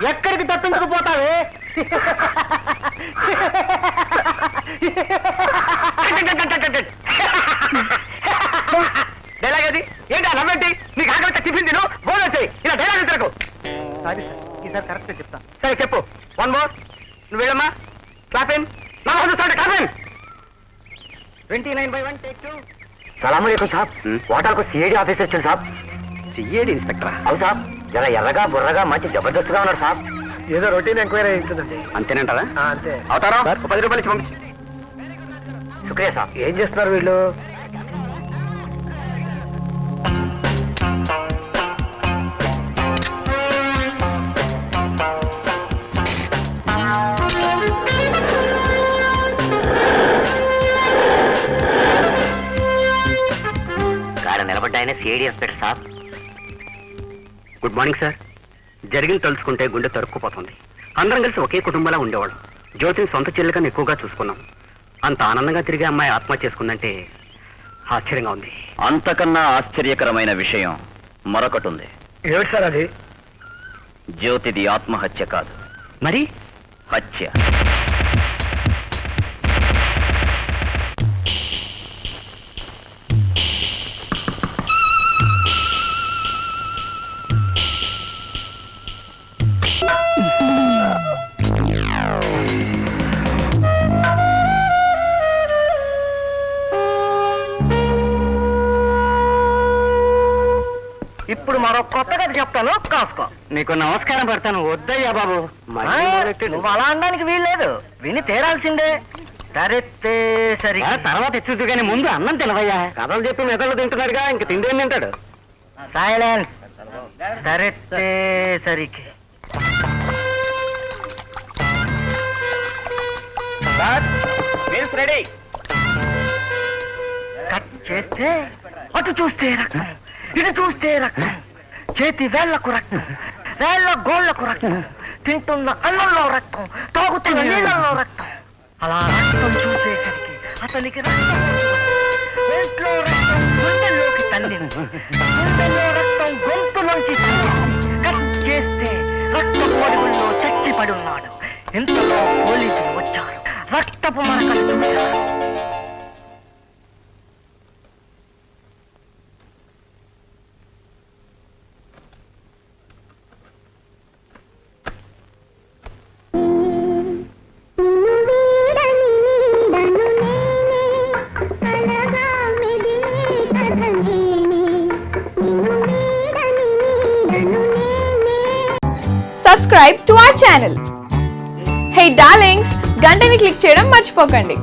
ఎక్కడికి తప్పించుకుపోతావే? డైలాగ్ అది ఏంటి? నవ్వేంటి? నీకు ఆకలితో టిఫిన్ తిను, బోల్ వచ్చాయి. ఇలా డైలాగ్ తిరగకు. సారీ సార్, ఈసారి కరెక్ట్ చెప్తా. సరే చెప్పు. One more. నువ్వు వెళ్ళమ్మా. క్లాపిన్. నా చూస్తాడు క్లాపిన్. 29/1 టేక్ 2. సలాం అలైకుం సాబ్. హోటల్కు సిఐడి ఆఫీసర్ వచ్చాడు సాబ్. CID inspector? అవు సాబ్. జర ఎర్రగా బుర్రగా మంచి జబర్దస్త్గా ఉన్నాడు సాబ్. ఏదో రొటీన్ ఎంక్వైరీ ఉంటుందండి. అంతేనంటారా? అంతే. అవుతారా? 10 రూపాయలు ఇచ్చి పంపించి. శుక్రియా సాబ్. ఏం చేస్తున్నారు వీళ్ళు? నిలబడ్డాయనే సిఐడి ఇన్స్పెక్టర్ సాబ్. Good morning sir. జరిగిన తలుచుకుంటే గుండె తరుక్కుపోతుంది. అందరం కలిసి ఒకే కుటుంబంలా ఉండేవాళ్ళం. జ్యోతిని సొంత చెల్లిగా ఎక్కువగా చూసుకున్నాం. అంత ఆనందంగా తిరిగే అమ్మాయి ఆత్మహత్య చేసుకుందంటే ఆశ్చర్యంగా ఉంది. అంతకన్నా ఆశ్చర్యకరమైన విషయం మరొకటి ఉంది. ఏమిటి సార్ అది? జ్యోతిది ఆత్మహత్య కాదు, మరి హత్య. ఇప్పుడు మరో కొత్త కథ చెప్తాను, కాసుకో. నీకు నమస్కారం పెడతాను. వద్దయ్యా బాబు. నువ్వు అలా అనడానికి వీల్లేదు, విని తేరాల్సిందే. తరెత్తే సరి తర్వాత ఎత్తుదు కానీ ముందు అన్నం తినవయ్యా. కథలు చెప్పి మెదళ్ళు తింటున్నాడుగా, ఇంక తిండి తింటాడు. సైలెన్స్. తరెత్తే సరికి రెడీ. కట్ చేస్తే అటు చూస్తే రక్తం, ఇటు చూస్తే రక్తం, చేతి వేళ్లకు రక్తం, వేళ్ల గోళ్లకు రక్తం, తింటున్న అన్నంలో రక్తం, తాగుతున్న నీళ్ళల్లో రక్తం. అలా రక్తం చూసేసరికి అతనికి రక్తం ఒంట్లో రక్తం గుండెల్లోకి తల్లింది, గుండెల్లో రక్తం గొంతులోంచి తల్లింది. కట్ చేస్తే రక్త పొడుగుల్లో చచ్చిపడి ఉన్నాడు. ఇంతలో పోలీసులు వచ్చారు. రక్తపు మరకలు చూశారు. Subscribe to our channel. Hey darlings, గంటని click చేయడం మర్చిపోకండి.